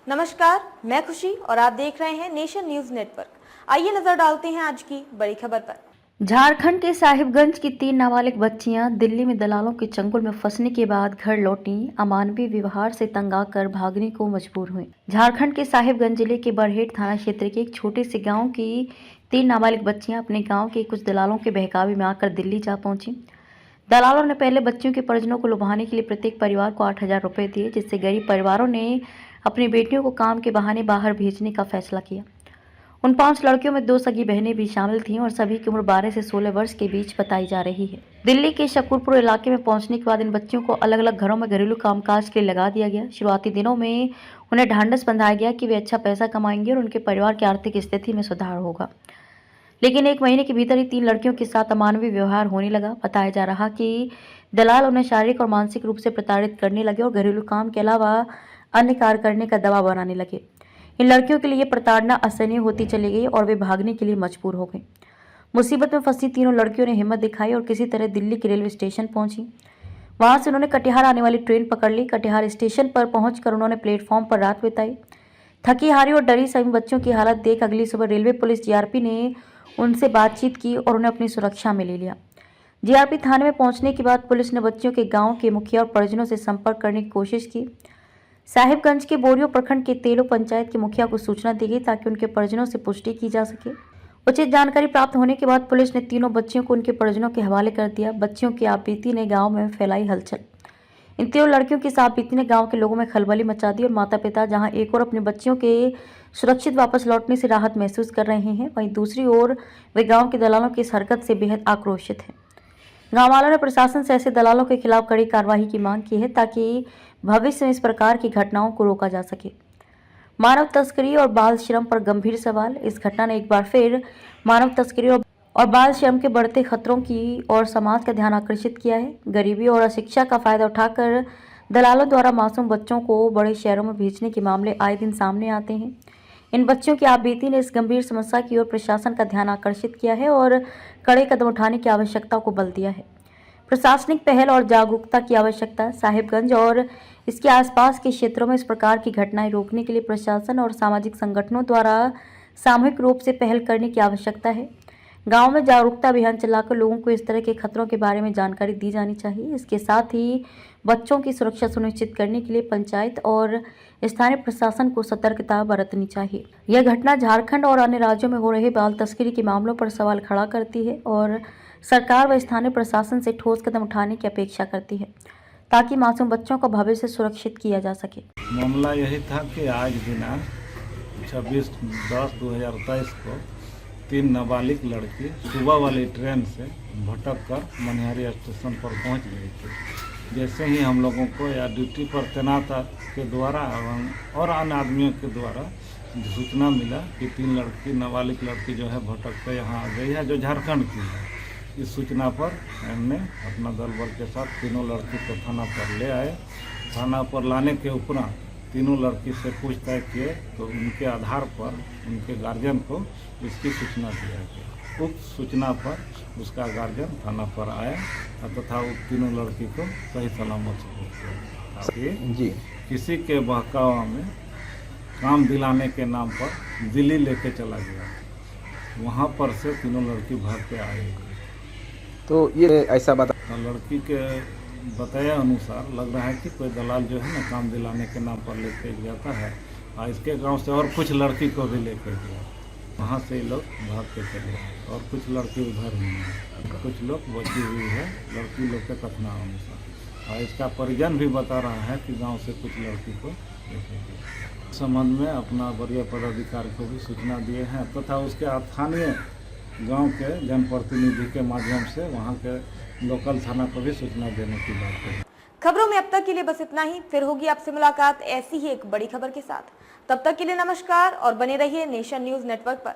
नमस्कार, मैं खुशी और आप देख रहे हैं नेशन न्यूज नेटवर्क। आइए नजर डालते हैं आज की बड़ी खबर पर। झारखंड के साहिबगंज की 3 नाबालिग बच्चियां दिल्ली में दलालों के चंगुल में फंसने के बाद घर लौटी, अमानवीय व्यवहार से तंग आकर भागने को मजबूर हुई। झारखंड के साहिबगंज जिले के बरहेट थाना क्षेत्र के एक छोटे से गांव की 3 नाबालिग बच्चियां अपने गांव के कुछ दलालों के बहकावे में आकर दिल्ली जा पहुंची। दलालों ने पहले बच्चियों के परिजनों को लुभाने के लिए प्रत्येक परिवार को 8,000 रुपए दिए, जिससे गरीब परिवारों ने अपनी बेटियों को काम के बहाने बाहर भेजने का फैसला किया। उन 5 लड़कियों में 2 सगी बहनें भी शामिल थीं और सभी की उम्र 12 से 16 वर्ष के बीच बताई जा रही है। दिल्ली के शकरपुर इलाके में पहुंचने के बाद इन बच्चियों को अलग अलग घरों में घरेलू कामकाज के लिए लगा दिया गया। शुरुआती दिनों में उन्हें ढांढस बंधाया गया कि वे अच्छा पैसा कमाएंगे और उनके परिवार की आर्थिक स्थिति में सुधार होगा, लेकिन 1 महीने के भीतर ही 3 लड़कियों के साथ अमानवीय व्यवहार होने लगा। बताया जा रहा कि दलाल उन्हें शारीरिक और मानसिक रूप से प्रताड़ित करने लगे और घरेलू काम के अलावा अन्य कार्य करने का दबाव बनाने लगे। इन लड़कियों के लिए प्रताड़ना असहनीय होती चली गई और वे भागने के लिए मजबूर हो गई। मुसीबत में फंसी तीनों लड़कियों ने हिम्मत दिखाई और किसी तरह दिल्ली के रेलवे स्टेशन पहुंची। वहां से उन्होंने कटिहार आने वाली ट्रेन पकड़ ली। कटिहार स्टेशन पर पहुंचकर उन्होंने प्लेटफॉर्म पर रात बिताई। थकी हारी और डरी सभी बच्चों की हालत देख अगली सुबह रेलवे पुलिस जीआरपी ने उनसे बातचीत की और उन्हें अपनी सुरक्षा में ले लिया। जीआरपी थाने में पहुंचने के बाद पुलिस ने बच्चियों के गांव के मुखिया और परिजनों से संपर्क करने की कोशिश की। साहिबगंज के बोरियो प्रखंड के तेलो पंचायत के मुखिया को सूचना दी गई ताकि उनके परिजनों से पुष्टि की जा सके। उचित जानकारी प्राप्त होने के बाद पुलिस ने तीनों बच्चियों को उनके परिजनों के हवाले कर दिया। बच्चियों की आपबीती ने गांव में फैलाई हलचल। इन तीनों लड़कियों की आपबीती ने गांव के लोगों में खलबली मचा दी और माता पिता जहां एक और अपनी बच्चियों के सुरक्षित वापस लौटने से राहत महसूस कर रहे हैं, वहीं दूसरी ओर वे गांव के दलालों की इस हरकत से बेहद आक्रोशित हैं। गांव वालों ने प्रशासन से ऐसे दलालों के खिलाफ कड़ी कार्रवाई की मांग की है ताकि भविष्य में इस प्रकार की घटनाओं को रोका जा सके। मानव तस्करी और बाल श्रम पर गंभीर सवाल। इस घटना ने एक बार फिर मानव तस्करी और बाल श्रम के बढ़ते खतरों की और समाज का ध्यान आकर्षित किया है। गरीबी और अशिक्षा का फायदा उठाकर दलालों द्वारा मासूम बच्चों को बड़े शहरों में भेजने के मामले आए दिन सामने आते हैं। इन बच्चों की आपबीती ने इस गंभीर समस्या की ओर प्रशासन का ध्यान आकर्षित किया है और कड़े कदम उठाने की आवश्यकता को बल दिया है। प्रशासनिक पहल और जागरूकता की आवश्यकता। साहिबगंज और इसके आसपास के क्षेत्रों में इस प्रकार की घटनाएं रोकने के लिए प्रशासन और सामाजिक संगठनों द्वारा सामूहिक रूप से पहल करने की आवश्यकता है। गांव में जागरूकता अभियान चलाकर लोगों को इस तरह के खतरों के बारे में जानकारी दी जानी चाहिए। इसके साथ ही बच्चों की सुरक्षा सुनिश्चित करने के लिए पंचायत और स्थानीय प्रशासन को सतर्कता बरतनी चाहिए। यह घटना झारखंड और अन्य राज्यों में हो रहे बाल तस्करी के मामलों पर सवाल खड़ा करती है और सरकार व स्थानीय प्रशासन से ठोस कदम उठाने की अपेक्षा करती है ताकि मासूम बच्चों का भविष्य सुरक्षित किया जा सके। मामला यही था कि आज दिनांक 26/10/2023 को 3 नाबालिग लड़की सुबह वाली ट्रेन से भटक कर मनिहारी स्टेशन पर पहुंच गई थी। जैसे ही हम लोगों को या ड्यूटी पर तैनात के द्वारा और अन्य आदमियों के द्वारा सूचना मिला कि 3 नाबालिग लड़की जो है भटक कर यहाँ आ गई है, जो झारखंड की है। इस सूचना पर हमने अपना दल बल के साथ तीनों लड़की को थाना पर ले आए। थाना पर लाने के उपरांत तीनों लड़की से पूछताछ किए तो उनके आधार पर उनके गार्जियन को इसकी सूचना दिया गया। उक्त सूचना पर उसका गार्जियन थाना पर आया तथा तीनों लड़की को सही सलामत ताकि किसी के बहकावा में काम दिलाने के नाम पर दिल्ली लेके चला गया। वहाँ पर से तीनों लड़की भाग के आई। तो ये ऐसा बता लड़की के बताया अनुसार लग रहा है कि कोई दलाल जो है ना काम दिलाने के नाम पर लेके जाता है और इसके गांव से और कुछ लड़की को भी लेके गया। वहाँ से लोग भाग के चले गए और कुछ लड़की उधर ही हैं, कुछ लोग बची हुई है लड़की लोग के कथनानुसार। और इसका परिजन भी बता रहा है कि गांव से कुछ लड़की को लेके गए। इस संबंध में अपना वरीय पदाधिकारी को भी सूचना दिए हैं तथा उसके स्थानीय गांव के जनप्रतिनिधि के माध्यम से वहां के लोकल थाना को भी सूचना देने की बात है। खबरों में अब तक के लिए बस इतना ही। फिर होगी आपसे मुलाकात ऐसी ही एक बड़ी खबर के साथ। तब तक के लिए नमस्कार और बने रहिए नेशन न्यूज नेटवर्क पर।